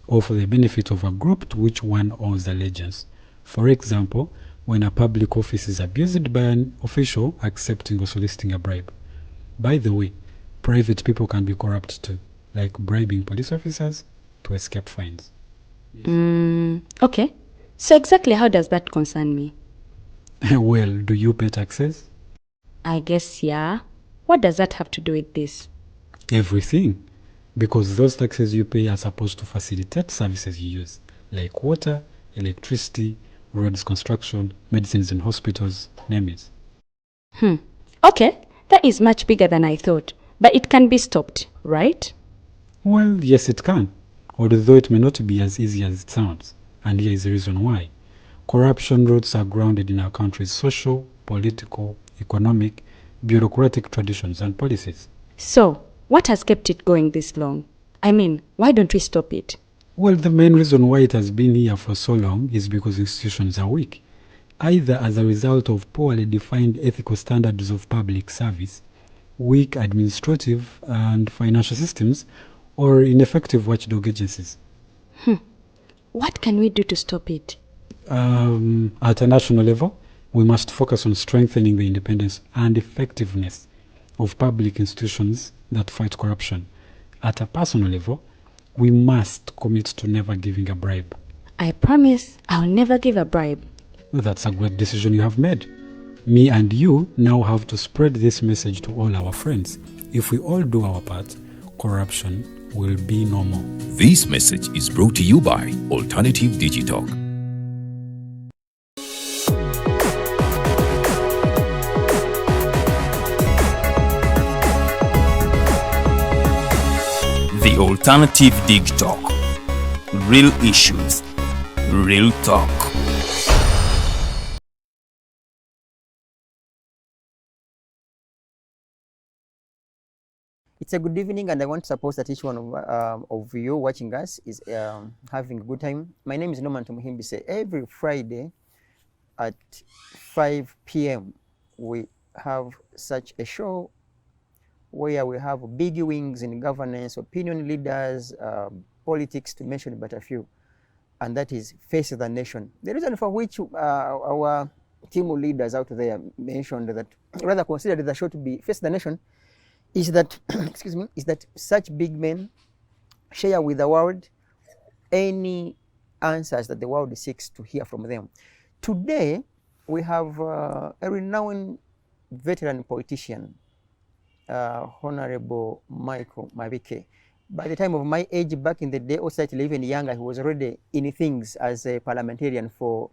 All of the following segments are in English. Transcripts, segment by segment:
or for the benefit of a group to which one owes allegiance. For example, when a public office is abused by an official accepting or soliciting a bribe. By the way, private people can be corrupt too, like bribing police officers to escape fines. Okay. So exactly how does that concern me? Well, do you pay taxes? I guess, yeah. What does that have to do with this? Everything. Because those taxes you pay are supposed to facilitate services you use, like water, electricity, roads construction, medicines in hospitals, name it. Okay, that is much bigger than I thought. But it can be stopped, right? Well, yes, it can, although it may not be as easy as it sounds. And here is the reason why. Corruption roots are grounded in our country's social, political, economic, bureaucratic traditions and policies. So, what has kept it going this long? I mean, why don't we stop it? Well, the main reason why it has been here for so long is because institutions are weak, either as a result of poorly defined ethical standards of public service, weak administrative and financial systems, or ineffective watchdog agencies. What can we do to stop it? At a national level, we must focus on strengthening the independence and effectiveness of public institutions that fight corruption. At a personal level, we must commit to never giving a bribe. I promise I'll never give a bribe. That's a great decision you have made. Me and you now have to spread this message to all our friends. If we all do our part, corruption will be no more. This message is brought to you by Alternative Digital. The Alternative Dig Talk. Real issues, real talk. It's a good evening, and I want to suppose that each one of you watching us is having a good time. My name is Nomad. Every Friday at 5 p.m. we have such a show where we have big wings in governance, opinion leaders, politics, to mention but a few, and that is Face the Nation. The reason for which our team leaders out there mentioned that, rather considered the show to be Face the Nation, is that excuse me, is that such big men share with the world any answers that the world seeks to hear from them. Today we have a renowned veteran politician, Honorable Mabikke. By the time of my age, back in the day, or slightly even younger, he was already in things as a parliamentarian for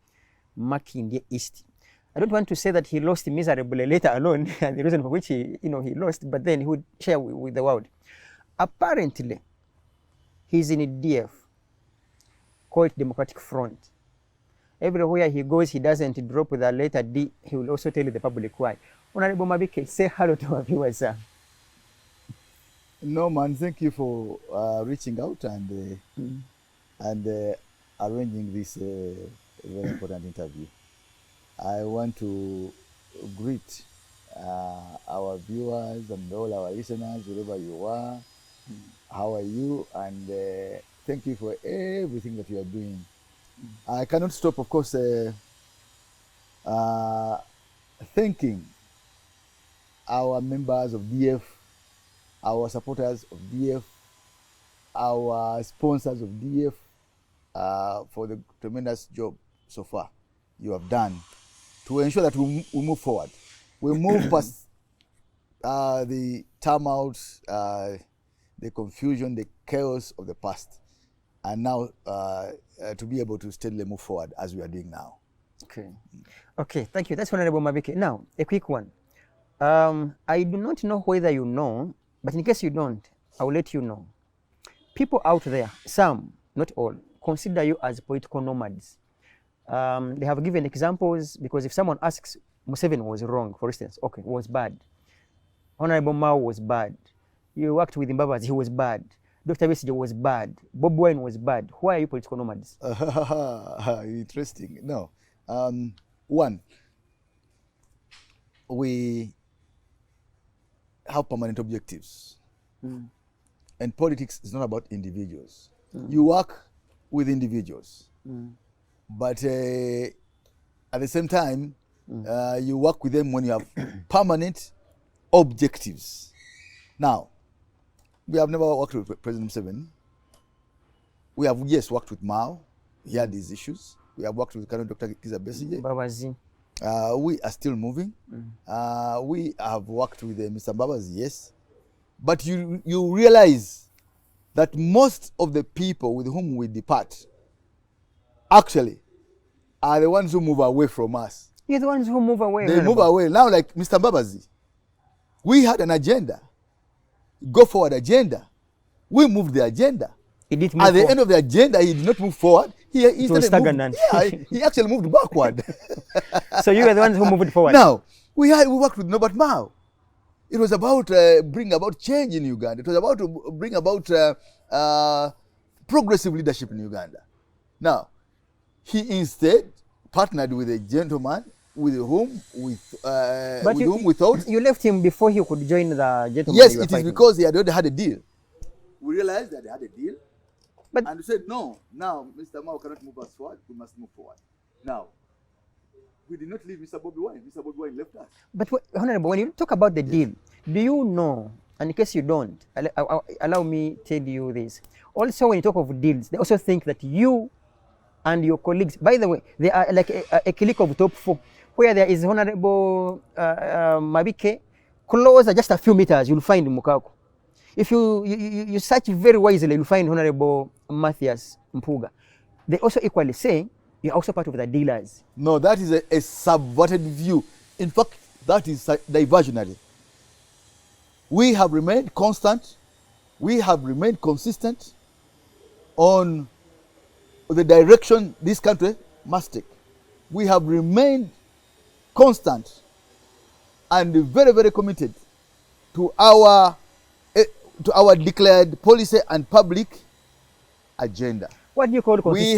Mabikke East. I don't want to say that he lost miserably later alone, and the reason for which he lost, but then he would share with the world. Apparently, he's in a DF, called Democratic Front. Everywhere he goes, he doesn't drop with a letter D. He will also tell the public why. Honorable Mabikke, say hello to our viewers, sir. No, man, thank you for reaching out and arranging this very important interview. I want to greet our viewers and all our listeners, wherever you are. How are you? And thank you for everything that you are doing. I cannot stop, of course, thanking our members of DF, our supporters of DF, our sponsors of DF for the tremendous job so far you have done to ensure that we move forward. We move past the turmoil, the confusion, the chaos of the past, and now to be able to steadily move forward as we are doing now. Okay. Okay, thank you. That's Honorable Mabikke. Now, a quick one. I do not know whether you know, but in case you don't, I will let you know. People out there, some, not all, consider you as political nomads. They have given examples, because if someone asks, Museveni was wrong, for instance, okay, was bad. Honorable Mao was bad. You worked with Mbabas, he was bad. Dr. Besigye was bad. Bob Wine was bad. Why are you political nomads? Interesting. No. One, we have permanent objectives. And politics is not about individuals. You work with individuals. But at the same time, you work with them when you have permanent objectives. Now, we have never worked with President Museveni. We have, yes, worked with Mao. He had these issues. We have worked with Colonel Dr. Kizza Besigye. Babazi. We are still moving. We have worked with Mr. Mbabazi, yes. But you realize that most of the people with whom we depart actually are the ones who move away from us. You're the ones who move away. They move away. Now, like Mr. Mbabazi, we had an agenda, go forward agenda. We moved the agenda. He did At the end of the agenda, he did not move forward. He was stagnant. He actually moved backward. So you were the ones who moved forward. Now, we worked with Nobat Mao. It was about bring about change in Uganda. It was about to bring about progressive leadership in Uganda. Now, he instead partnered with a gentleman with whom we thought. You left him before he could join the gentleman. Yes, it is because he had already had a deal. We realized that they had a deal. And we said, no, now Mr. Mao cannot move us forward, we must move forward. Now, we did not leave Mr. Bobby Wine. Mr. Bobby Wine left us. But, Honorable, when you talk about the deal, do you know, and in case you don't, allow me tell you this. Also, when you talk of deals, they also think that you and your colleagues, by the way, they are like a clique of top 4, where there is Honorable Mabikke, closer just a few meters, you'll find Mukaku. If you search very wisely, you'll find Honorable Matthias Mpuga. They also equally say you're also part of the dealers. No, that is a subverted view. In fact, that is diversionary. We have remained constant. We have remained consistent on the direction this country must take. We have remained constant and very, very committed to our declared policy and public agenda. What do you call consistency?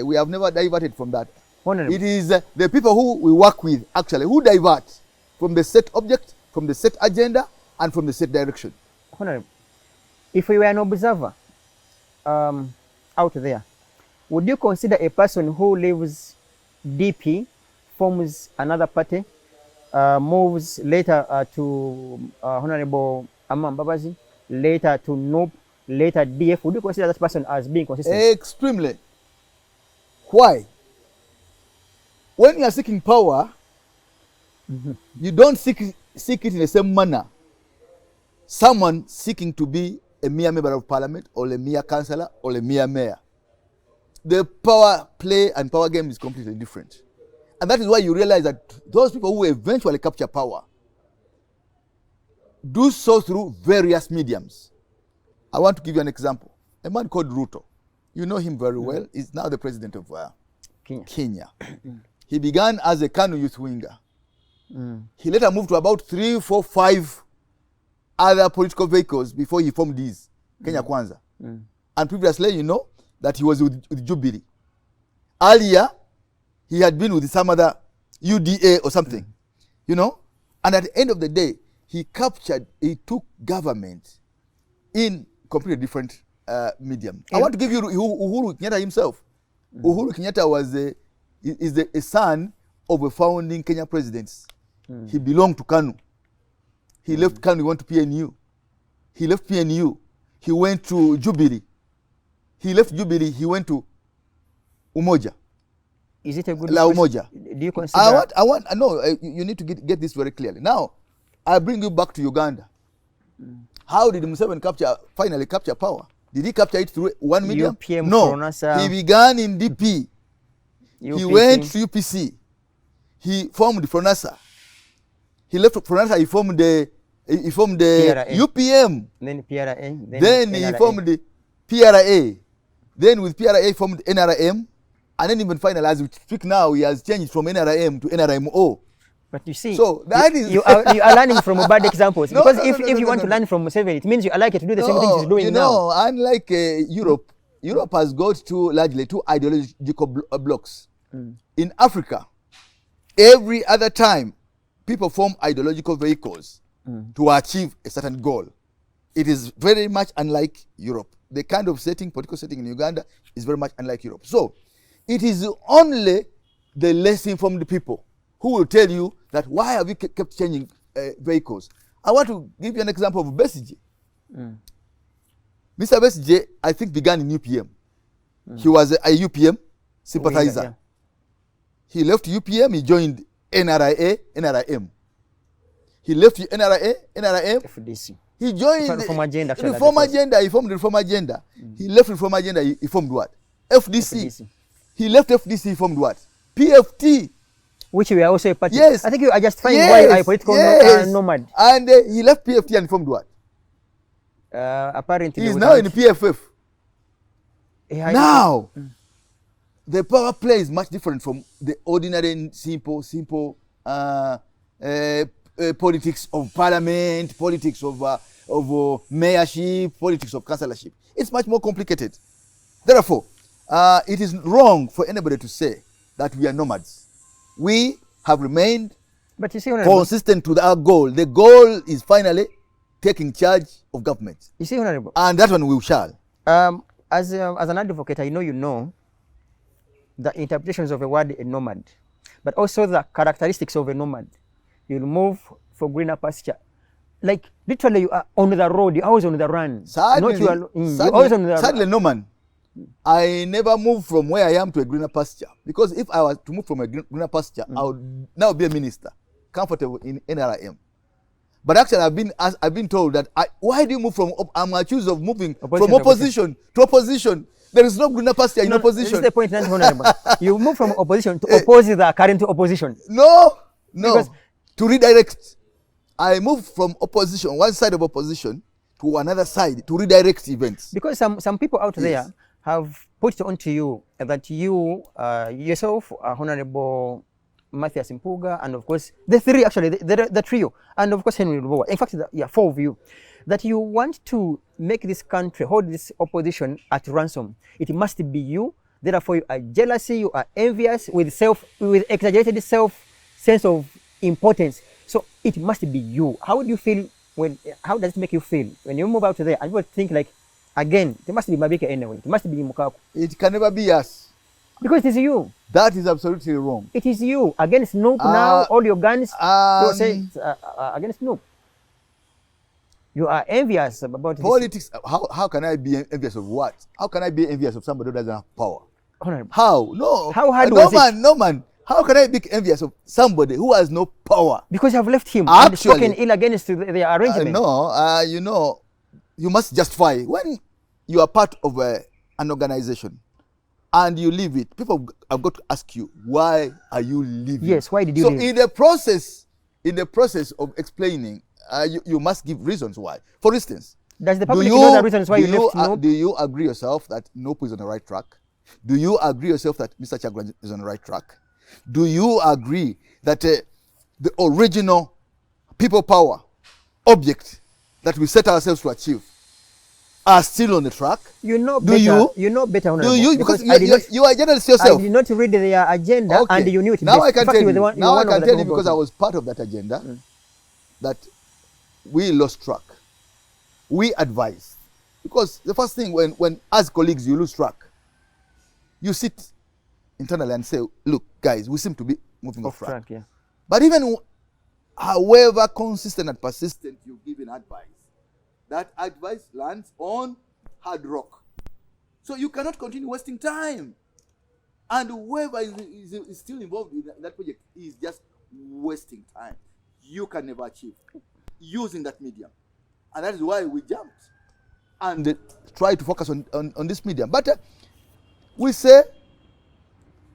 We have never diverted from that. Honorable. It is the people who we work with actually who divert from the set object, from the set agenda, and from the set direction. Honorable, if we were an observer out there, would you consider a person who leaves DP, forms another party, moves later to Honorable Amam Babazi, later to NOB, later DF, would you consider that person as being consistent? Extremely. Why? When you are seeking power, you don't seek it in the same manner. Someone seeking to be a mere member of parliament or a mere councillor or a mere mayor. The power play and power game is completely different. And that is why you realize that those people who eventually capture power do so through various mediums. I want to give you an example. A man called Ruto, you know him very well, is now the president of Kenya. He began as a Kanu youth winger. He later moved to about 3, 4, 5 other political vehicles before he formed these, Kenya Kwanza. And previously, you know, that he was with Jubilee. Earlier, he had been with some other UDA or something, you know. And at the end of the day, he took government in completely different medium. I want to give you Uhuru Kenyatta himself. Uhuru Kenyatta was a son of a founding Kenya presidents. He belonged to KANU. He left KANU, he went to PNU. He left PNU, he went to Jubilee. He left Jubilee, he went to Umoja. Is it a good La Umoja. Do you consider? You need to get this very clearly. Now, I bring you back to Uganda. How did Museveni finally capture power? Did he capture it through one medium? UPM, no. Fronasa, he began in DP. UPC. He went to UPC. He formed Fronasa. He left Fronasa. He formed the UPM. Then PRA. Then he formed the PRA. Then with PRA he formed NRM. And then even finally, as we speak now, he has changed from NRM to NRMO. But you see, so that is you are learning from bad examples. Because if you want to learn from Museveni, it means you are likely to do the same things he's doing now. Unlike Europe has got largely two ideological blocks. In Africa, every other time, people form ideological vehicles to achieve a certain goal. It is very much unlike Europe. the kind of setting, political setting in Uganda is very much unlike Europe. So it is only the less informed people who will tell you that why have you kept changing vehicles. I want to give you an example of Besigye. Mr. Besigye, I think, began in UPM. He was a UPM sympathizer. Yeah. He left UPM, he joined NRM. He left NRM, FDC. he joined Reform Agenda, actually, Reform that was- Agenda, he formed Reform Agenda. He left Reform Agenda, he formed what? FDC. FDC. He left FDC, he formed what? PFT. Which we are also a party. Yes. I think you are justifying Yes. why you are a political Yes. nomad. And he left PFT and formed what? Apparently. He is without- now in PFF. he had- Now, the power play is much different from the ordinary, simple politics of parliament, politics of mayorship, politics of councillorship. It's much more complicated. Therefore, it is wrong for anybody to say that we are nomads. We have remained But you see, Honorable, consistent to our goal. The goal is finally taking charge of government. you see, Honorable, And that one we shall. as an advocate, I know you know the interpretations of a word a nomad, but also the characteristics of a nomad. You'll move for greener pasture. Like literally, you are on the road. You're always on the run. Sadly, Not you are, you're always on the sadly, no man. I never moved from where I am to a greener pasture, because if I was to move from a greener pasture, I would now be a minister, comfortable in NRM. But actually, I've been told that why do you move from? I'm accused of moving from opposition to opposition. There is no greener pasture in opposition. This is the point, not Honorable. You move from opposition to oppose the current opposition. No, Because- to redirect. I moved from opposition, one side of opposition, to another side to redirect events. Because some people out Yes. there have put on to you that you yourself, Honorable Matthias Mpuga, and of course the three, actually the trio, and of course Henry Lubowa. In fact, four of you, that you want to make this country hold this opposition at ransom. It must be you. Therefore, you are jealousy, you are envious, with exaggerated sense of importance. So it must be you. How do you feel how does it make you feel when you move out there and people think like, again, it must be Mabikke anyway, it must be Mukaku? It can never be us. Because it is you. That is absolutely wrong. It is you. Against Snoop now, all your guns, you say against Snoop. You are envious about Politics. How can I be envious of what? How can I be envious of somebody who doesn't have power? Honorable. How? No. How hard no was man, it? No man. How can I be envious of somebody who has no power? Because you have left him and Actually, spoken ill against the arrangement. No, you know, you must justify. When you are part of an organization and you leave it, people have got to ask you, why are you leaving? Yes, why did you leave? So in the process of explaining, you must give reasons why. For instance, Does the public know the reasons why you left Nope? Nope? Do you agree yourself that Nope is on the right track? Do you agree yourself that Mr. Chagwan is on the right track? Do you agree that the original people power object that we set ourselves to achieve are still on the track? You know Do better. you? know better, Do Honorable, you? Because I did not. you are a journalist I yourself. did not read their agenda, Okay. and you knew it. Now best. I can In fact, tell you were you. the one- Now I one of can the tell you people because I who- was part of that agenda that we lost track. We advised, because the first thing when as colleagues you lose track, you sit internally and say, look guys, we seem to be moving off track. Yeah. But even however consistent and persistent you give in advice, that advice lands on hard rock. So you cannot continue wasting time. And whoever is still involved in that project is just wasting time. You can never achieve using that medium. And that is why we jumped and try to focus on this medium. But we say,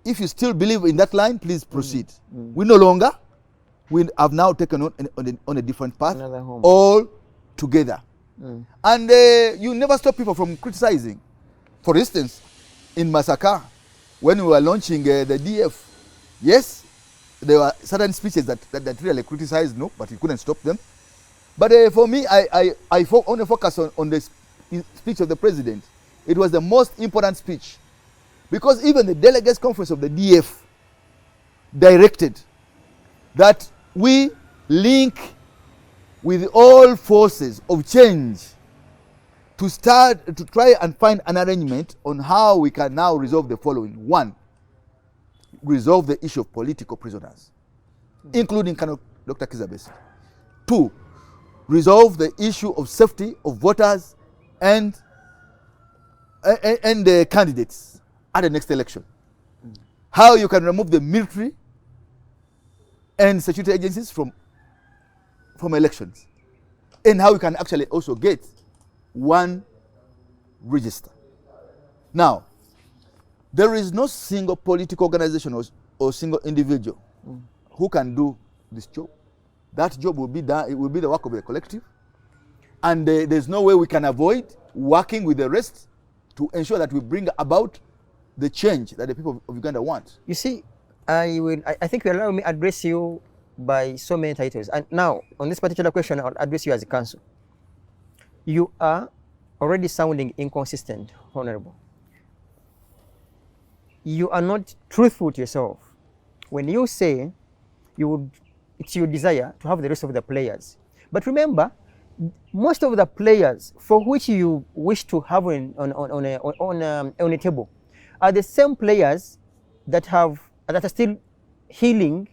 if you still believe in that line, please proceed. We no longer, we have now taken on a different path, Another home. all together. And you never stop people from criticizing. For instance, in Masaka, when we were launching the DF, yes, there were certain speeches that really criticized, no, but you couldn't stop them. But for me, I only focus on the speech of the president. It was the most important speech, because even the Delegates Conference of the DF directed that we link with all forces of change to try and find an arrangement on how we can now resolve the following. One, resolve the issue of political prisoners, including Dr. Kizabesi. Two, resolve the issue of safety of voters and the candidates at the next election. How you can remove the military and security agencies from elections, and how you can actually also get one register. Now, there is no single political organization or single individual who can do this job. That job will be done. It will be the work of the collective, and there's no way we can avoid working with the rest to ensure that we bring about the change that the people of Uganda want. You see, I think you allow me address you by so many titles. And now, on this particular question, I'll address you as a council. You are already sounding inconsistent, Honorable. You are not truthful to yourself when you say it's your desire to have the rest of the players. But remember, most of the players for which you wish to have on a table are the same players that are still healing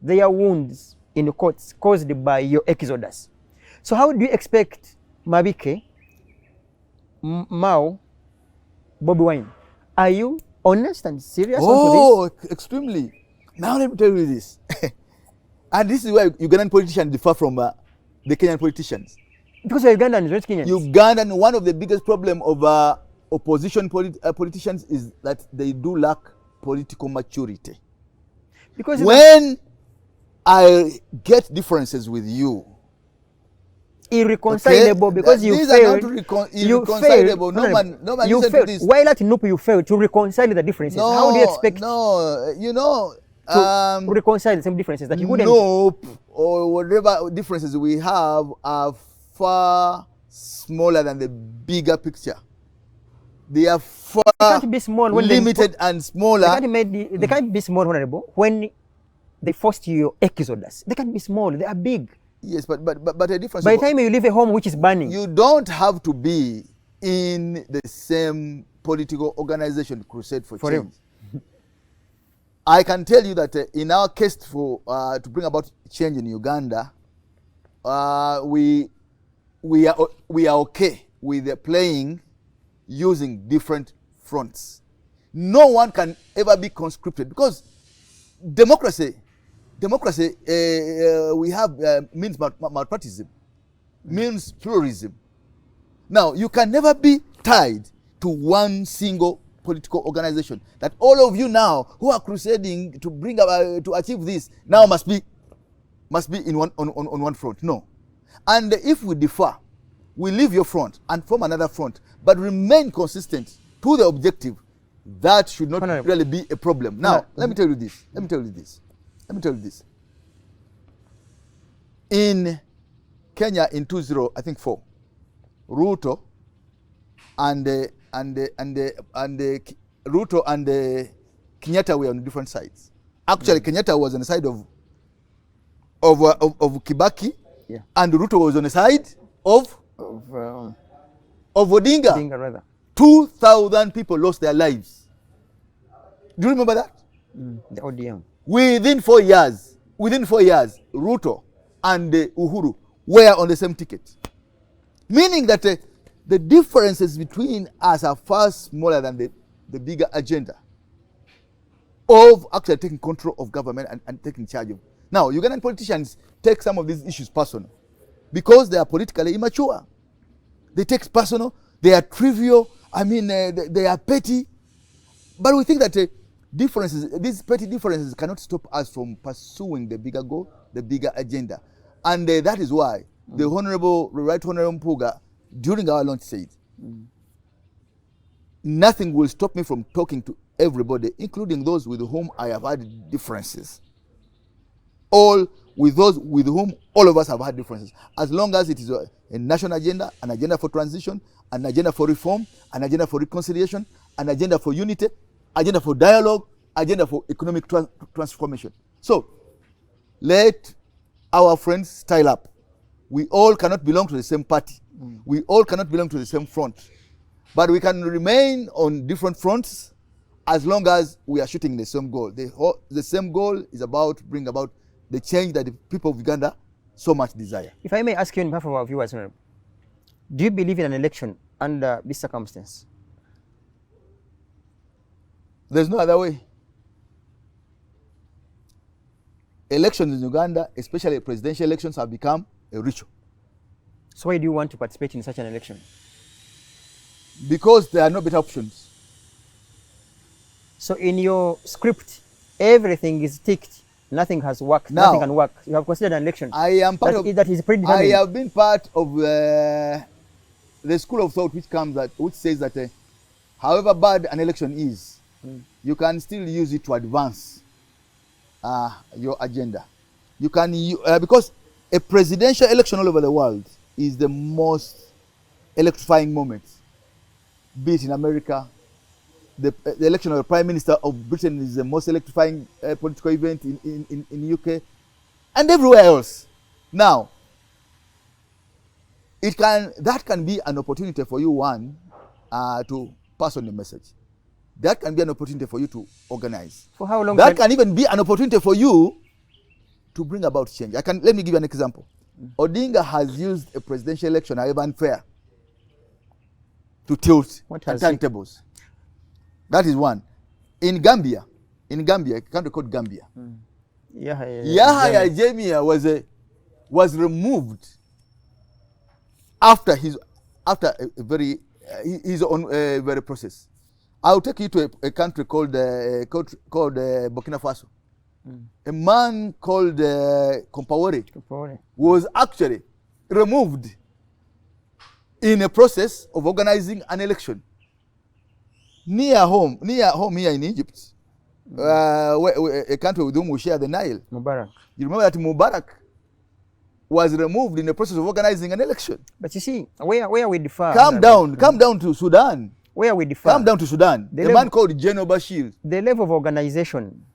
their wounds in the courts caused by your exodus. So how do you expect Mabikke, Mao, Bobi Wine? Are you honest and serious onto this? Extremely. Now let me tell you this. And this is where Ugandan politicians differ from the Kenyan politicians. Because you're Ugandan, not Kenyan. Ugandan, one of the biggest problem of opposition politicians is that they do lack political maturity. Because when I get differences with you, irreconcilable, because you failed. Irreconcilable. No man listen to this. While at NUP you failed to reconcile the differences. No, how do you expect to reconcile the same differences that you wouldn't? Nope, or whatever differences we have are far smaller than the bigger picture. They are far can't be small when limited and smaller. They can't be small, Honorable, when they forced your exodus. They can't be small. They are big. Yes, but a difference. By the time you leave a home which is burning, you don't have to be in the same political organization crusade for change. I can tell you that in our case to bring about change in Uganda, we are okay with playing using different fronts. No one can ever be conscripted, because democracy we have means multipartyism, means pluralism. Now, you can never be tied to one single political organization, that all of you now who are crusading to bring to achieve this now must be in on one front. No. And if we differ, we leave your front and form another front, but remain consistent to the objective. That should not really be a problem. Now, let me tell you this. In Kenya in 2004, Ruto and Ruto and Kenyatta were on different sides. Actually, Kenyatta was on the side of Kibaki, and Ruto was on the side of Odinga. Odinga, rather. 2,000 people lost their lives. Do you remember that? The ODM. Within 4 years, Ruto and Uhuru were on the same ticket. Meaning that the differences between us are far smaller than the bigger agenda of actually taking control of government and taking charge of. Now, Ugandan politicians take some of these issues personal because they are politically immature. They take personal, they are trivial, they are petty. But we think that these petty differences cannot stop us from pursuing the bigger goal, the bigger agenda. And that is why the Right Honorable Mpuga, during our launch, said, nothing will stop me from talking to everybody, including those with whom I have had differences. With those with whom all of us have had differences. As long as it is a national agenda, an agenda for transition, an agenda for reform, an agenda for reconciliation, an agenda for unity, agenda for dialogue, agenda for economic transformation. So, let our friends style up. We all cannot belong to the same party. We all cannot belong to the same front. But we can remain on different fronts as long as we are shooting the same goal. The same goal is about bring about the change that the people of Uganda so much desire. If I may ask you on behalf of our viewers, do you believe in an election under this circumstance? There's no other way. Elections in Uganda, especially presidential elections, have become a ritual. So why do you want to participate in such an election? Because there are no better options. So in your script, everything is ticked. Nothing has worked. Now, nothing can work. You have considered an election. I am part of that is predetermined. I have been part of the school of thought which says that however bad an election is, you can still use it to advance your agenda. You can because a presidential election all over the world is the most electrifying moment. Be it in America, the election of the Prime Minister of Britain is the most electrifying political event in UK and everywhere else. Now, that can be an opportunity for you, to pass on the message. That can be an opportunity for you to organize. For how long? That can even be an opportunity for you to bring about change. Let me give you an example. Odinga has used a presidential election, however unfair, to tilt turntables. That is one. In Gambia, a country called Gambia, Yahya Jammeh was removed after his own very process. I'll take you to a country called Burkina Faso. A man called Compaoré was actually removed in a process of organizing an election near home here in Egypt, a country with whom we share the Nile. Mubarak. You remember that Mubarak was removed in the process of organizing an election. But you see, where we differ. Come down to Sudan. Where we differ. Come down to Sudan. A man called General Bashir. The level of organization.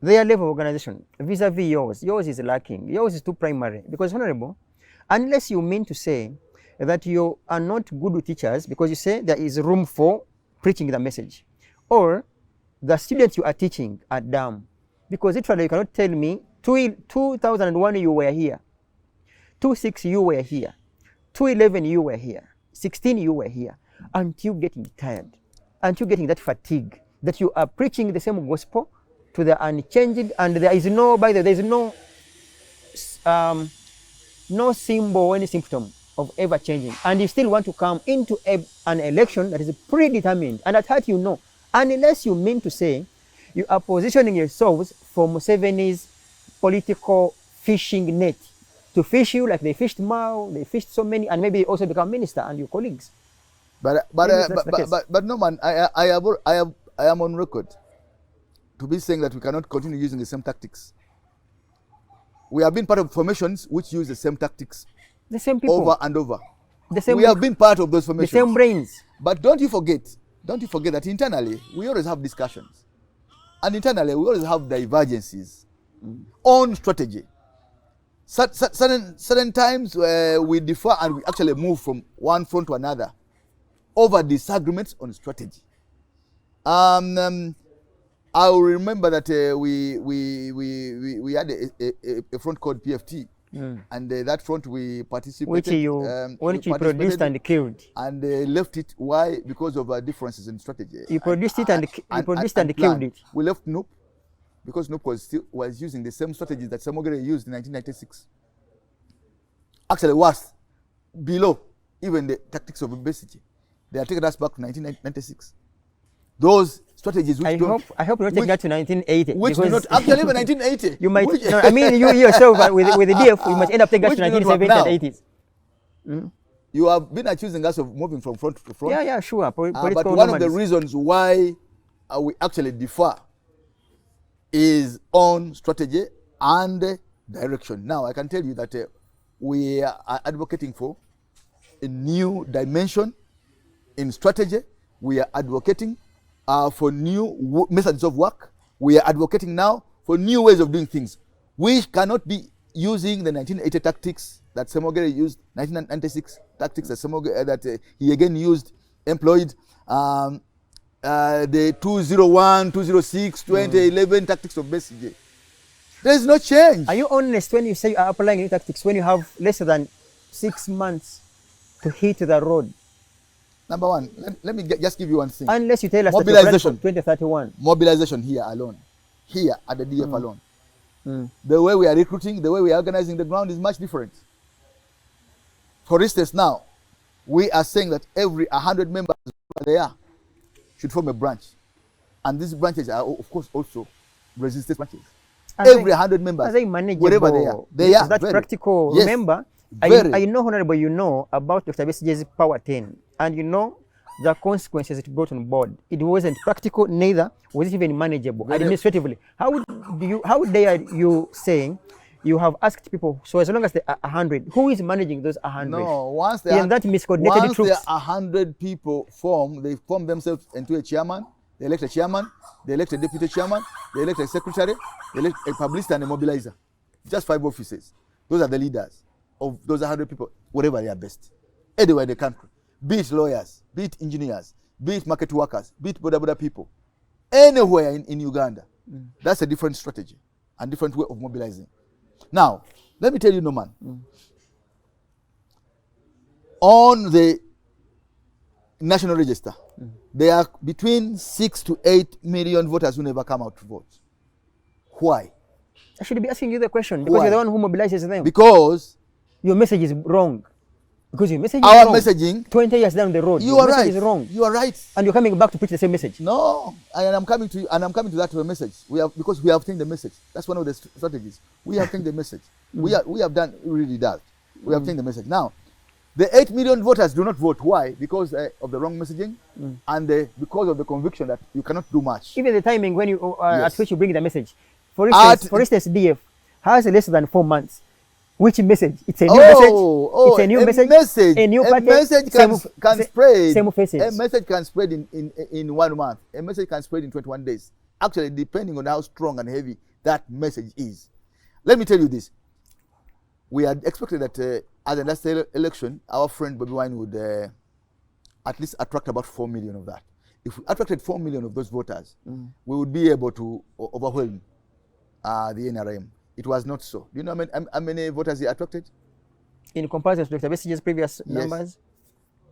Their level of organization vis-a-vis yours is lacking. Yours is too primary. Because, Honorable, unless you mean to say that you are not good teachers because you say there is room for preaching the message, or the students you are teaching are dumb, because literally you cannot tell me 2001 you were here, 2006 you were here, 2011 you were here, 2016 you were here, until getting tired, until getting that fatigue that you are preaching the same gospel to the unchanged, and there is no, by the way, there is no symbol, any symptom of ever changing, and you still want to come into an election that is predetermined, and at heart you know, unless you mean to say you are positioning yourselves for Museveni's political fishing net, to fish you like they fished Mao, they fished so many, and maybe also become minister and your colleagues. But no man, I am on record to be saying that we cannot continue using the same tactics. We have been part of formations which use the same tactics. The same people. Over and over. The same we have been part of those formations. The same brains. But don't you forget that internally we always have discussions. And internally we always have divergences on strategy. Certain times we differ and we actually move from one front to another over disagreements on strategy. I will remember that we had a front called PFT, and that front we participated. Which you produced and killed. And left it. Why? Because of differences in strategy. You produced it and killed it. We left NUP because NUP was using the same strategies that Samogere used in 1996. Actually, worse, below even the tactics of obesity. They are taking us back to 1996. Those strategies which I hope you're taking that to 1980. Which do not actually even 1980. You might. No, I mean, you yourself with the DF, you might end up taking us to 1970s and 80s. You have been accusing us of moving from front to front. Yeah, sure. But one of the reasons why we actually differ is on strategy and direction. Now, I can tell you that we are advocating for a new dimension in strategy. We are advocating for new methods of work. We are advocating now for new ways of doing things. We cannot be using the 1980 tactics that Semogere used, 1996 tactics that that he again used, employed, the 201, 206, 2011 tactics of BCJ. There is no change. Are you honest when you say you are applying new tactics when you have less than 6 months to hit the road? Number one, let me just give you one thing. Unless you tell us mobilization. That 2031. Mobilization here alone. Here at the DF alone. The way we are recruiting, the way we are organizing the ground is much different. For instance, now, we are saying that every 100 members there should form a branch. And these branches are, of course, also resistance branches. Every 100 members, are they manageable? Wherever they are. They are. That's very practical. Yes, remember, I know, Honorable, you know about Dr. Besigye's Power 10. And you know the consequences it brought on board. It wasn't practical, neither was it even manageable administratively. How dare you saying you have asked people, so as long as there are 100, who is managing those 100? No, once there that miscoordinated once troops. there are 100 people they form themselves into a chairman, they elect a chairman, they elect a deputy chairman, they elect a secretary, they elect a publicist and a mobilizer. Just 5 offices. Those are the leaders of those 100 people, wherever they are based, anywhere in the country. Be it lawyers, be it engineers, be it market workers, be it border people, anywhere in Uganda. That's a different strategy and different way of mobilizing. Now, let me tell you, Noman, on the national register, there are between 6 to 8 million voters who never come out to vote. Why? I should be asking you the question because you're the one who mobilizes them. Because your message is wrong. Because your message is our wrong. Messaging, 20 years down the road, you your are message right. is wrong. You are right. And you're coming back to preach the same message. No, and I'm coming to that message. Because we have changed the message. That's one of the strategies. We have changed the message. We have done really that. We have changed the message. Now, the 8 million voters do not vote. Why? Because of the wrong messaging and because of the conviction that you cannot do much. Even the timing when you Yes. at which you bring the message. For instance, DF has less than 4 months. Which message? It's a new message. It's a new message. A new party. A message can spread. Same faces. A message can spread in 1 month. A message can spread in 21 days. Actually, depending on how strong and heavy that message is. Let me tell you this. We had expected that at the last election, our friend Bobi Wine would at least attract about 4 million of that. If we attracted 4 million of those voters, we would be able to overwhelm the NRM. It was not so. Do you know how many voters he attracted? In comparison to Dr. Besigye's previous Yes. numbers,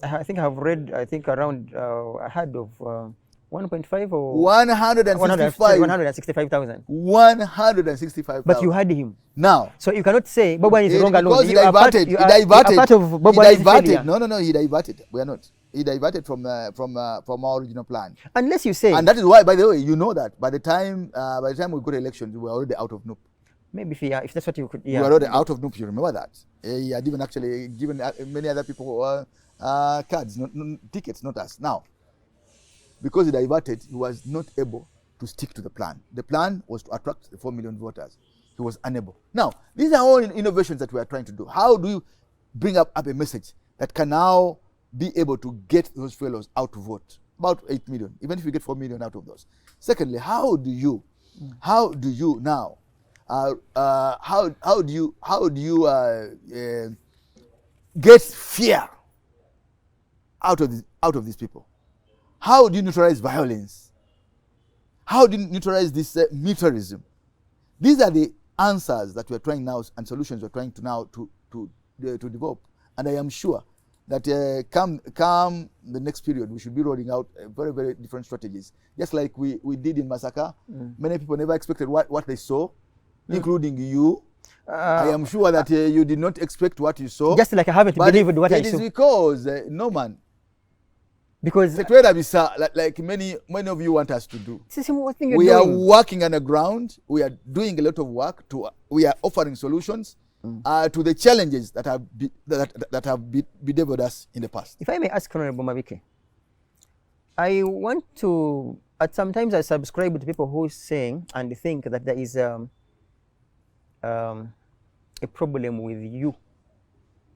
I think I've read, around, I had of 1.5 or 165. 165,000. 165,000. But you had him. Now, So you cannot say Bob Wine is wrong alone. because he You are part- diverted. you He are- you are diverted. part of Bob He Wine's diverted. failure. No, he diverted. We are not. He diverted from our original plan. Unless you say, And that is why, by the way, you know that by the time we got elections, we were already out of NUP. maybe if that's what you could, We were already out of NUP. You remember that? He had even actually given many other people cards, tickets, not us. Now, because he diverted, he was not able to stick to the plan. The plan was to attract the 4 million voters. He was unable. Now, these are all innovations that we are trying to do. How do you bring up a message that can now be able to get those fellows out to vote? About 8 million, even if you get 4 million out of those. Secondly, how do you now, how do you get fear out of these people? How do you neutralize violence? How do you neutralize this militarism? These are the answers that we are trying now and solutions we are trying to now to develop. And I am sure that come the next period, we should be rolling out very, very different strategies. Just like we did in Masaka. Many people never expected what they saw, including you. I am sure that you did not expect what you saw. just like I haven't believed what I It is saw. because, no man, Because like many of you want us to do. it's the same thing you're We are doing. working on the ground. We are doing a lot of work. We are offering solutions to the challenges that have bedeviled us in the past. If I may ask Honorable Mabikke, I want to, at sometimes I subscribe to people who saying and think that there is a problem with you,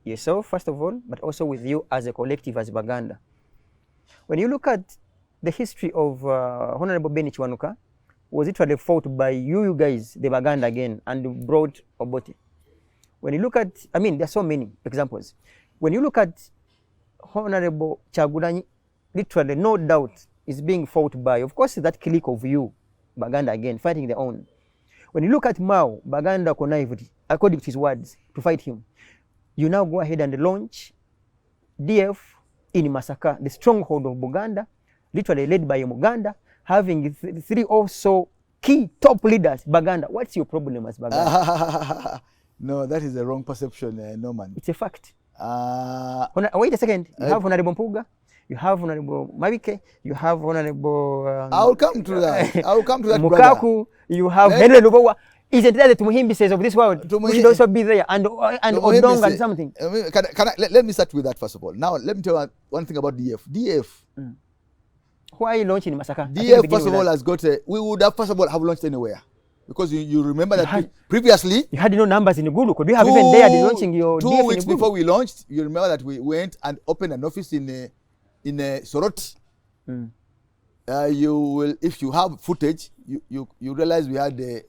yourself first of all, but also with you as a collective, as Baganda. When you look at the history of Honorable Beni Chiwanuka, was literally fought by you guys, the Baganda again, and brought Obote. When you look at, I mean, there are so many examples. When you look at Honorable Chagulanyi, literally, no doubt, is being fought by, of course, that clique of you, Baganda again, fighting their own. When you look at Mao, Baganda connived, according to his words, to fight him. You now go ahead and launch DF in Masaka, the stronghold of Buganda, literally led by Muganda, having three also key top leaders, Baganda. What's your problem as Baganda? No, that is the wrong perception, Norman. It's a fact. Wait a second. You have Honorable Mpuga, you have Honorable Mabikke, you have Honorable... I'll come to that. I'll come to that, Mukaku, brother. You have Henry Lubowa. Isn't that the Muhimbi says of this world? We should also be there. And Odong and something. Let me start with that first of all. Now, let me tell you one thing about DF. DF. Why are you launching in Masaka? DF, first of all, has got a... We would have, first of all, have launched anywhere. Because you remember that previously... You had no numbers in Gulu. Could we have even dared launching your DF 2 weeks before we launched, you remember that we went and opened an office in Soroti. You will, if you have footage, you realize we had a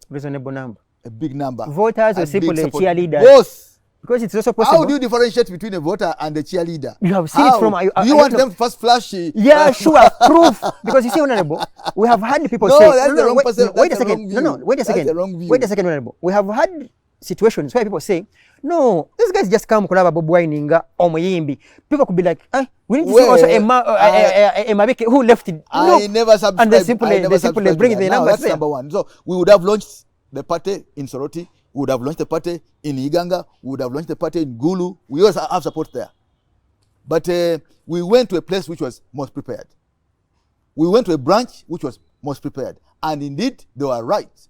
reasonable number, a big number. Voters or simply cheerleaders? Both. Because it's also possible. How do you differentiate between a voter and a cheerleader? You have seen it from... you want them first flash? Yeah, sure, proof. Because you see, Honorable, we have had people say... That's the wrong person. Wait a second. Wait a second. Wait a second, Honorable. We have had situations where people say, no, these guys just come kulaba Bob Wininga or Moyimbi. People could be like, we need to see also a Mabikke who left it. I never subscribed. And they simply bring the numbers. That's number one. So we would have launched the party in Soroti. We would have launched the party in Iganga. We would have launched the party in Gulu. We also have support there. But we went to a place which was most prepared. We went to a branch which was most prepared. And indeed, they were right.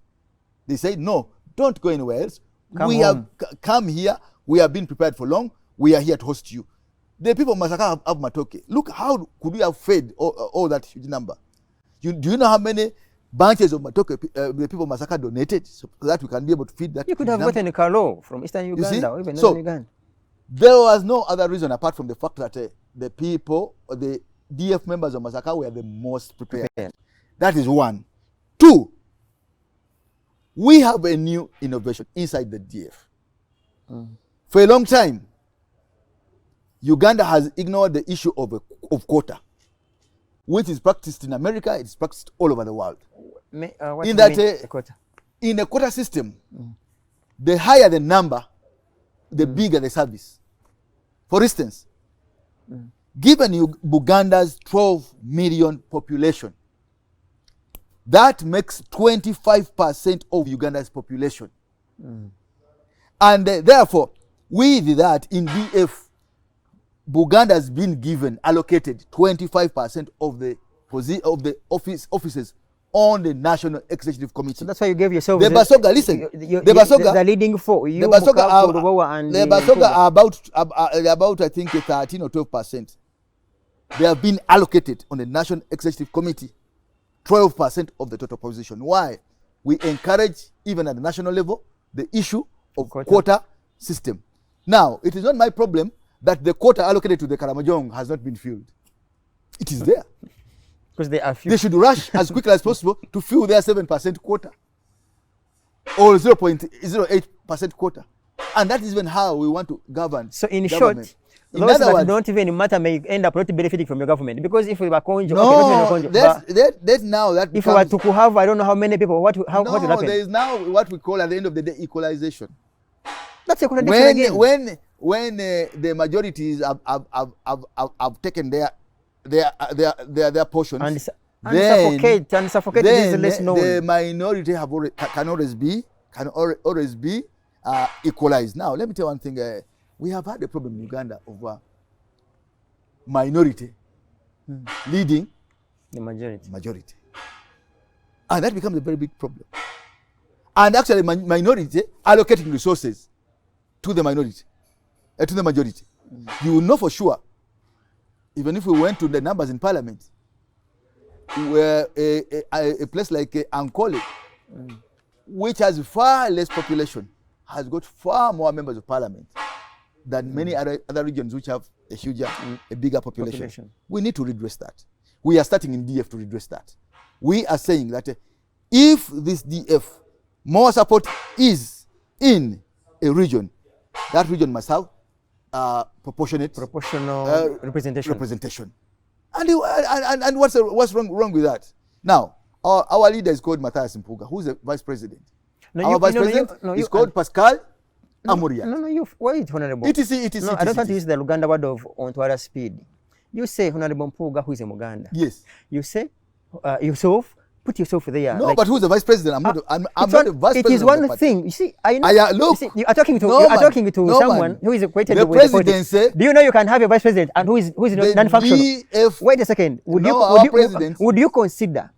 They said, no, don't go anywhere else. Have come here. We have been prepared for long. We are here to host you. The people of Masaka have Matoke. Look, how could we have fed all that huge number? Do you know how many bunches of Matoke the people of Masaka donated so that we can be able to feed that? You could have gotten a Kalo from Eastern Uganda or even Northern Uganda. There was no other reason apart from the fact that the people, the DF members of Masaka were the most prepared. That is one. Two, we have a new innovation inside the DF. For a long time, Uganda has ignored the issue of quota, which is practiced in America. It's practiced all over the world. In a quota system, the higher the number, the bigger the service. For instance, given Uganda's 12 million population, that makes 25% of Uganda's population. And therefore, with that, in DF, Buganda has been allocated 25% of the offices on the National Executive Committee. So that's why you gave yourself... The Basoga, listen. The Basoga... The leading four. The Basoga are about, I think, 13 or 12%. They have been allocated on the National Executive Committee 12% of the total position. Why? We encourage, even at the national level, the issue of quota system. Now, it is not my problem that the quota allocated to the Karamojong has not been filled. It is there. Because they are few. They should rush as quickly as possible to fill their 7% quota or 0.08% quota. And that is even how we want to govern. So in short, those that don't even matter may end up not benefiting from your government. Because if we were conjo, if we were to have, I don't know how many people, what will happen? There is now what we call at the end of the day equalization. That's a contradiction again. When the majorities have taken their portions, and suffocate then is less known. The minority can always be equalized. Now, let me tell you one thing. We have had a problem in Uganda over minority leading the majority. And that becomes a very big problem. And actually, minority allocating resources to the minority, to the majority. You will know for sure, even if we went to the numbers in parliament, where a place like Ankole, which has far less population, has got far more members of parliament than many other regions which have a bigger population. We need to redress that. We are starting in DF to redress that. We are saying that if this DF, more support is in a region, that region must have proportional representation. And what's wrong with that? Now, our leader is called Matthias Mpuga, who's the vice president. Our vice president is called Pascal Amoria. No, wait, Honorable. It is. No, I don't want to use the Luganda word of Ontwara speed. You say Honorable Mpuga, who is a Muganda. Yes. You say yourself. Put yourself there. No, like, but who's the vice president? I'm not the vice president. It is one thing. You see, I know. Look, you are talking to someone who is equated with the politics. Do you know you can have a vice president and who is non-functional? Wait a second. Would you consider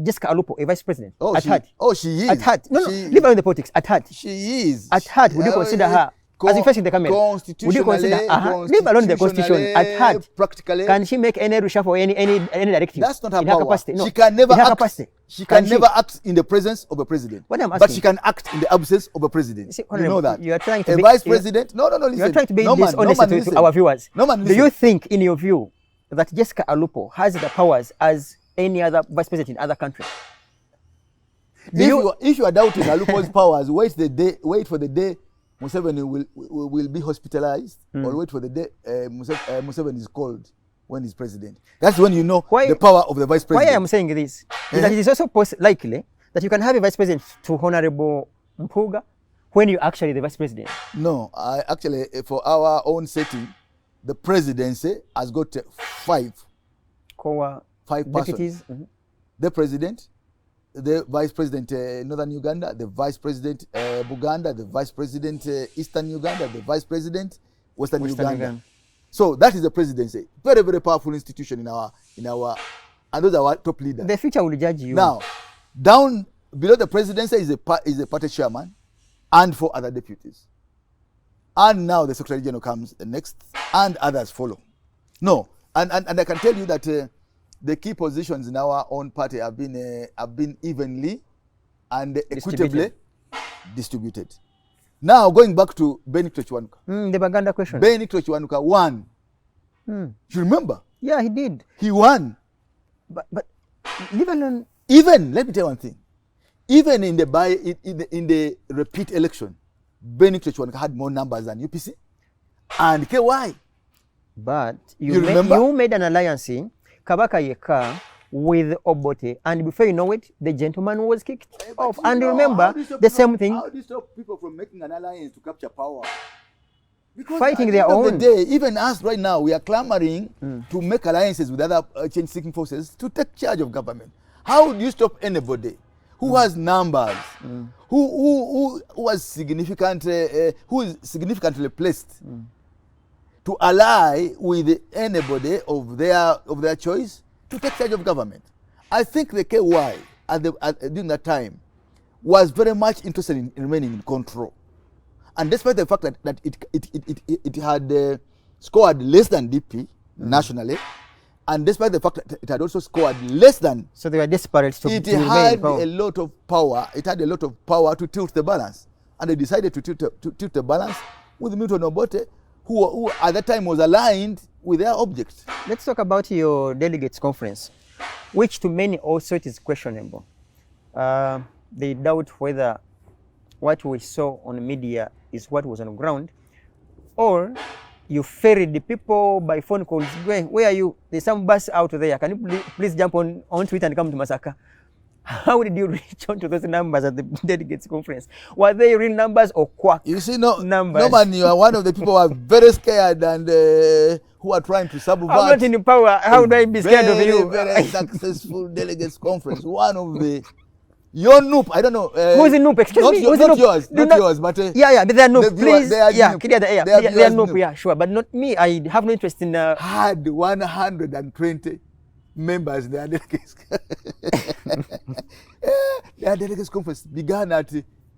Jessica Alupo a vice president? She is. At heart. No, leave her in the politics. At heart. She is. At heart, would you consider her? As you facing the camera, would you consider leave alone the constitution at heart? Practically, can she make any reshuffle, any directive? That's not her in power. Her capacity. No. She can never act. Capacity. She can never act in the presence of a president. What I'm asking, but she can act in the absence of a president. See, you know that. You are trying to a vice president. No. Listen. You are trying to be dishonest to our viewers. Do you think, in your view, that Jessica Alupo has the powers as any other vice president in other countries? If you are doubting Alupo's powers, wait for the day Museveni will be hospitalized, or wait for the day Museveni is called when he's president. That's when you know the power of the vice president. Why I'm saying this is that it is also likely that you can have a vice president to Honorable Mpuga when you're actually the vice president. No, actually, for our own setting, the presidency has got five deputies. Persons. The president, the vice president Northern Uganda, the vice president Buganda, the vice president Eastern Uganda, the vice president Western Uganda. So that is the presidency. Very, very powerful institution in our and those are our top leaders. The future will judge you. Now, down below the presidency is a party chairman and 4 other deputies. And now the Secretary General comes next and others follow. No, and I can tell you that the key positions in our own party have been evenly and equitably distributed. Now, going back to Benito Chiwanuka. The Baganda question. Benito Chiwanuka won. You remember? Yeah, he did. He won. But even let me tell you one thing. Even in the repeat election, Benito Chiwanuka had more numbers than UPC and KY. But you made an alliance Kabaka Yeka with Obote, and before you know it, the gentleman was kicked off. And remember the same thing. How do you stop people from making an alliance to capture power? Because fighting their own. The day, even us right now, we are clamoring to make alliances with other change-seeking forces to take charge of government. How do you stop anybody who has numbers, who is significantly placed to ally with anybody of their choice to take charge of government? I think the KY during that time was very much interested in remaining in control, and despite the fact that it had scored less than DP nationally, and despite the fact that it had also scored less than, so they were desperate to it had a lot of power. It had a lot of power to tilt the balance, and they decided to tilt the balance with Milton Obote, who at that time was aligned with their object. Let's talk about your delegates conference, which to many also it is questionable. They doubt whether what we saw on media is what was on the ground, or you ferried the people by phone calls. Where are you? There's some bus out there. Can you please jump on Twitter and come to Masaka? How did you reach onto those numbers at the delegates conference? Were they real numbers or quack numbers? No, man, you are one of the people who are very scared and who are trying to subvert. I'm not in power. How do I be scared of you? Very successful delegates conference. One of the your noob. I don't know. Who's the noob? Excuse me. Not yours, but yeah, but they are noob. Please, they are noob. Yeah, sure, but not me. I have no interest in. Had 120 members in their delegates. Their delegates conference began at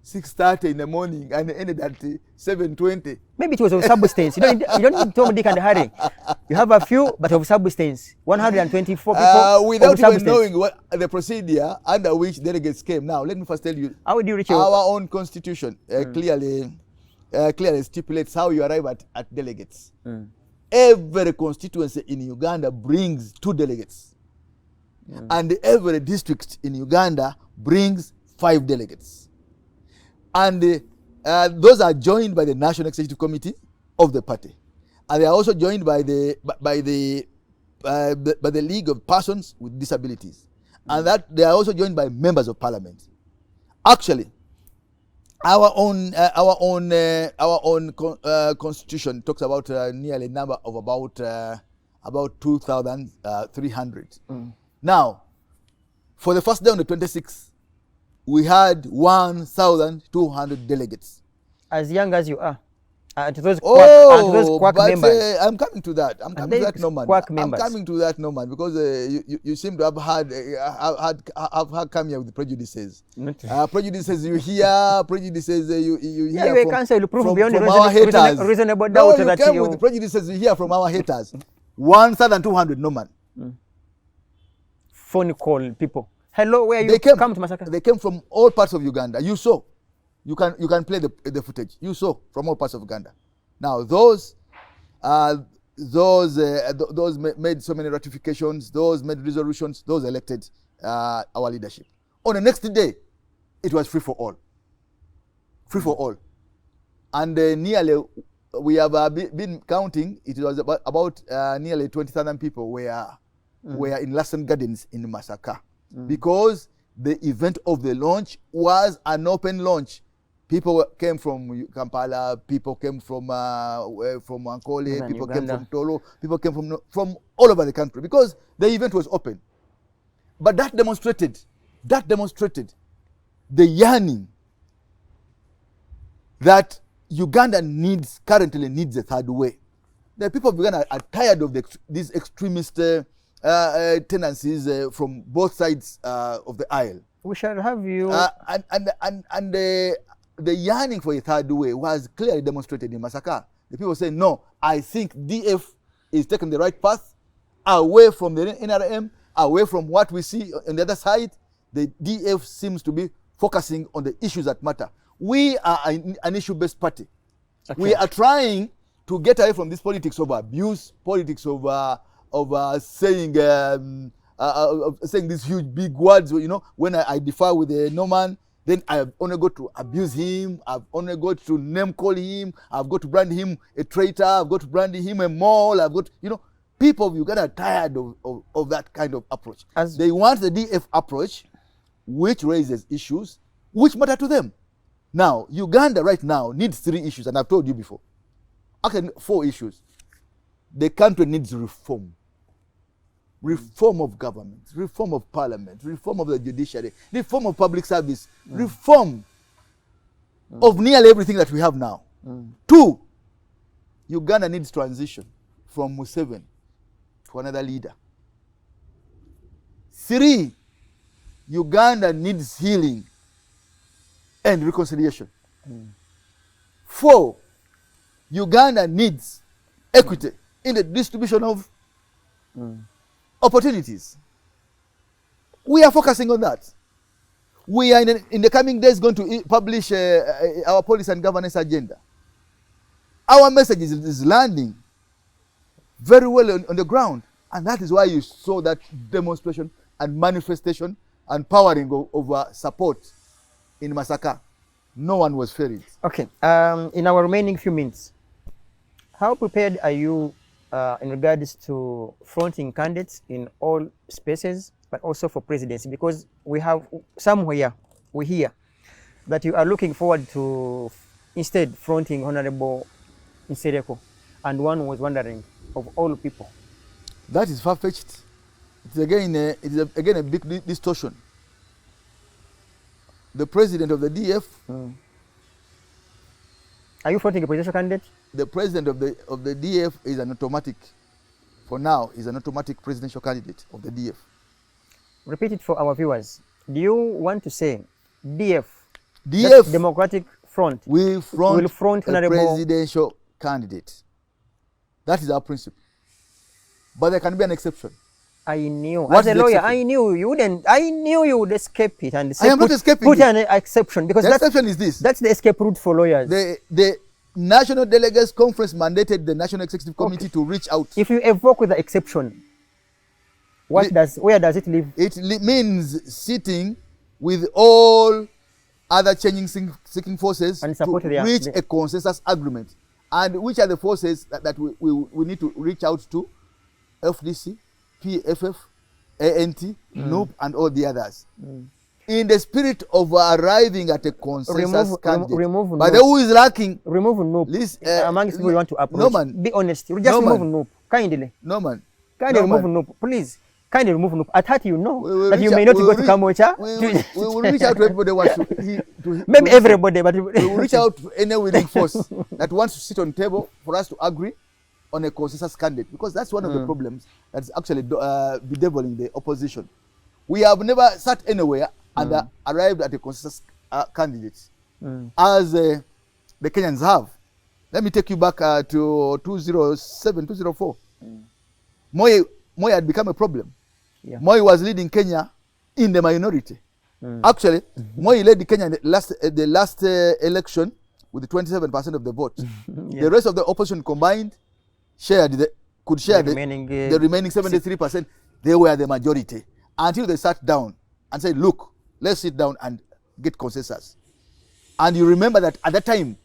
6:30 in the morning and ended at 7:20. Maybe it was of substance. You don't need Tom, Dick, and Harry. You have a few, but of substance. 124 people. Without even knowing what the procedure under which delegates came. Now, let me first tell you. How would you reach our own constitution clearly stipulates how you arrive at delegates. Every constituency in Uganda brings 2 delegates. And every district in Uganda brings 5 delegates. And those are joined by the National Executive Committee of the party, and they are also joined by the League of Persons with Disabilities, and that they are also joined by members of Parliament. Actually, our own constitution talks about nearly a number of about 2,300. Now, for the first day on the 26th, we had 1,200 delegates. As young as you are, to those quack members. I'm coming to that. I'm coming to that, Nomad. I'm coming to that, Nomad, because you seem to have come here with prejudices. Prejudices you hear, prejudices you hear from our haters. Reasonable doubt you came with prejudices you hear from our haters. 1,200, Nomad. Phone call people. Hello, where you come to Masaka? They came from all parts of Uganda. You saw. You can play the footage. You saw from all parts of Uganda. Now those made so many ratifications. Those made resolutions. Those elected our leadership. On the next day, it was free for all. Free for all, and nearly we have been counting. It was about nearly 20,000 people were in Lassen Gardens in Masaka. Because the event of the launch was an open launch. People came from Kampala, people came from Ankole, people came from Tolo, people came from all over the country because the event was open. But that demonstrated the yearning that Uganda currently needs a third way. The people of Uganda are tired of these extremist tendencies from both sides of the aisle. We shall have you. And the yearning for a third way was clearly demonstrated in Masaka. The people say, no, I think DF is taking the right path, away from the NRM, away from what we see on the other side. The DF seems to be focusing on the issues that matter. We are an issue-based party. Okay. We are trying to get away from this politics of abuse, politics of saying these huge big words. You know, when I differ with the Nomad, then I've only got to abuse him. I've only got to name call him. I've got to brand him a traitor. I've got to brand him a mole. I've got, people of Uganda are tired of that kind of approach. They want the DF approach, which raises issues which matter to them. Now, Uganda right now needs 3 issues, and I've told you before. Okay, 4 issues. The country needs reform. Reform of government, reform of parliament, reform of the judiciary, reform of public service, reform of nearly everything that we have now. 2, Uganda needs transition from Museveni to another leader. 3, Uganda needs healing and reconciliation. 4, Uganda needs equity in the distribution of opportunities. We are focusing on that. We are in the coming days going to publish our policy and governance agenda. Our message is landing very well on the ground, and that is why you saw that demonstration and manifestation and powering of support in Masaka. No one was ferried. Okay. In our remaining few minutes, how prepared are you in regards to fronting candidates in all spaces, but also for presidency? Because we have somewhere, we hear that you are looking forward to instead fronting Honorable Nsereko, and one was wondering, of all people. That is far-fetched. It is again a big distortion. The president of the DF. Are you fronting a presidential candidate? The president of the DF is an automatic, for now, is an automatic presidential candidate of the DF. Repeat it for our viewers. Do you want to say DF Democratic Front, will front a presidential candidate? That is our principle. But there can be an exception. I knew. As a lawyer, I knew you wouldn't. I knew you would escape it and say, I am not escaping. Put an exception, because the exception is this. That's the escape route for lawyers. The National Delegates Conference mandated the National Executive Committee to reach out. If you evoke with the exception, where does it live? It means sitting with all other seeking forces And to support reach a consensus agreement. And which are the forces that we need to reach out to? FDC, PFF, ANT, NUP, and all the others. In the spirit of arriving at a consensus candidate. remove But NUP. who is lacking? Remove NUP. Amongst people you want to approach. Noman. Be honest. Just Noman. remove NUP. Kindly. Noman. Kindly Noman. remove NUP. Please. Kindly remove NUP. At heart you know We will that you reach may out- not we go will to reach- Kamocha. We will reach out to everybody who wants to Maybe everybody, but we will reach out to any willing force that wants to sit on table for us to agree on a consensus candidate, because that's one of the problems that's actually bedeviling the opposition. We have never sat anywhere and arrived at a consensus candidate as the Kenyans have. Let me take you back to 2007, 2004. Moi had become a problem. Yeah. Moi was leading Kenya in the minority. Actually, Moi led Kenya in the last election with 27% of the vote. The rest of the opposition combined could share the remaining 73%. They were the majority until they sat down and said, look, let's sit down and get consensus. And you remember that at that time,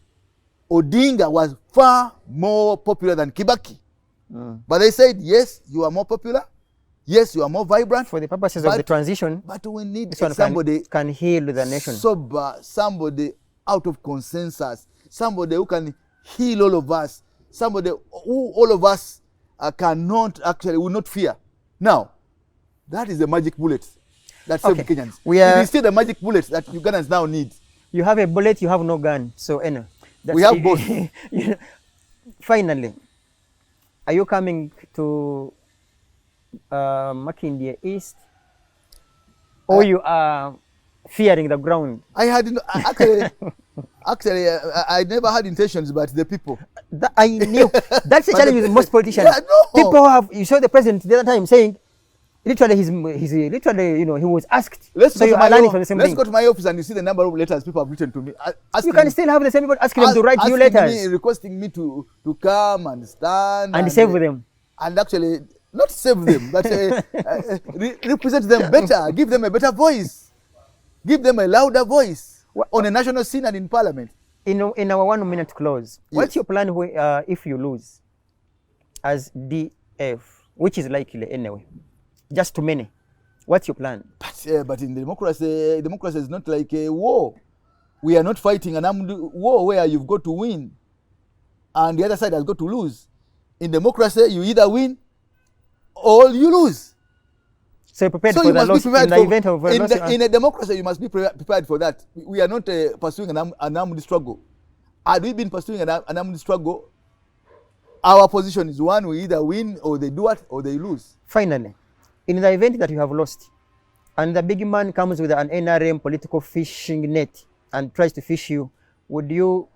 Odinga was far more popular than Kibaki. But they said, yes, you are more popular. Yes, you are more vibrant. For the purposes of the transition, But we need this one somebody can heal the nation. sober, somebody out of consensus, somebody who can heal all of us, somebody who all of us will not fear. Now, that is the magic bullet that saves Okay. Kenyans. We are- It is still the magic bullet that Ugandans now need. You have a bullet, you have no gun. So, anyway. We have both. You know, finally, are you coming to Makindye East? Or you are fearing the ground? I had I never had intentions, but the people. I knew. That's the challenge with most politicians. Yeah, no. People have, you saw the president the other time saying, literally, literally, he was asked. So you are learning from the same let's thing. go to my office and you see the number of letters people have written to me. You can still have the same people asking them to write you letters Requesting me to come and stand. and save them. And actually, not save them, but represent them better. Give them a better voice. Give them a louder voice on a national scene and in parliament. In our 1 minute clause, what's Yes. your plan if you lose as DF, which is likely anyway? Just too many. What's your plan? But in democracy is not like a war. We are not fighting an armed war where you've got to win and the other side has got to lose. In democracy, you either win or you lose. So you're prepared So for you the must loss be prepared in the for, event of a loss. in a democracy, you must be prepared for that. We are not pursuing an armed struggle. Had we been pursuing an armed struggle, our position is one: we either win or they do what or they lose. Finally, in the event that you have lost, and the big man comes with an NRM political fishing net and tries to fish you, would you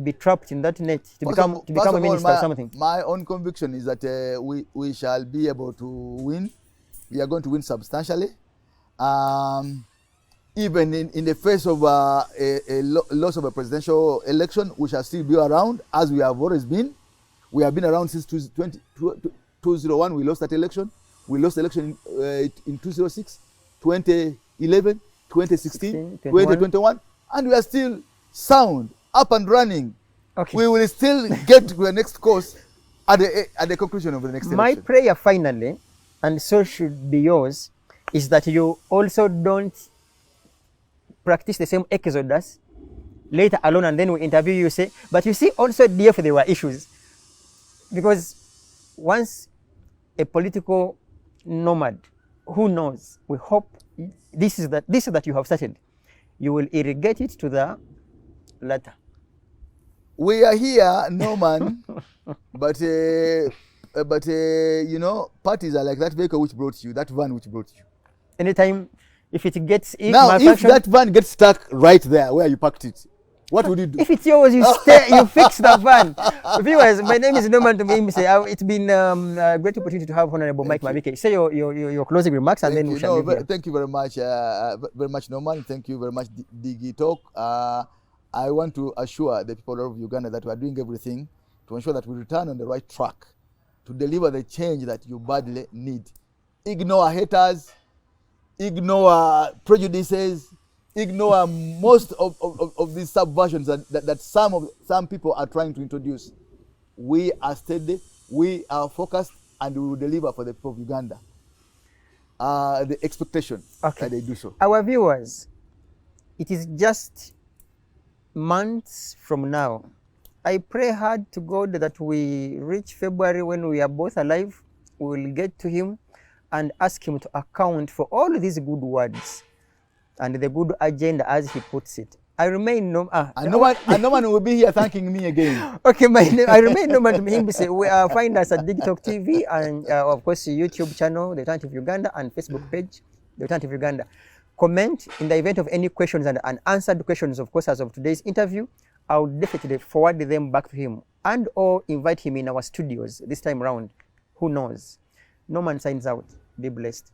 be trapped in that net to become a minister or something? My own conviction is that we shall be able to win. We are going to win substantially. Even in the face of a loss of a presidential election, we shall still be around as we have always been. We have been around since 2001. We lost that election. We lost the election in 2006, 2011, 2016, 2021, and we are still sound, up and running. Okay. We will still get to the next course at the conclusion of the next My election. prayer finally, and so should be yours, is that you also don't practice the same exodus later alone, and then we interview you, say, but you see also DF there were issues. Because once a political nomad, who knows, we hope this is that you have started, you will irrigate it to the latter. We are here, no man, but parties are like that vehicle which brought you, that van which brought you. Anytime, if it gets Now, if that van gets stuck right there where you parked it, what would you do? If it's yours, you fix the van. Viewers, my name is Nomad. It's been a great opportunity to have Honorable Mike Mabikke. Say your closing remarks and then we shall leave here. Thank you very much, Norman. Thank you very much, Digi Talk. I want to assure the people of Uganda that we are doing everything to ensure that we return on the right track to deliver the change that you badly need. Ignore haters, ignore prejudices, ignore most of these subversions that some people are trying to introduce. We are steady, we are focused, and we will deliver for the people of Uganda. The expectation that they do so. Our viewers, it is just months from now. I pray hard to God that we reach February when we are both alive. We will get to him and ask him to account for all these good words and the good agenda as he puts it. I remain Noman will be here thanking me again. Okay, my name, I remain Noman Tumihimbise. Find us at TikTok TV and of course YouTube channel, The Alternative Uganda, and Facebook page, The Alternative Uganda. Comment in the event of any questions and unanswered questions, of course, as of today's interview. I'll definitely forward them back to him and or invite him in our studios this time around. Who knows? Noman signs out. Be blessed.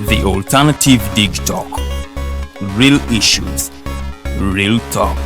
The Alternative Dig Talk. Real issues, real talk.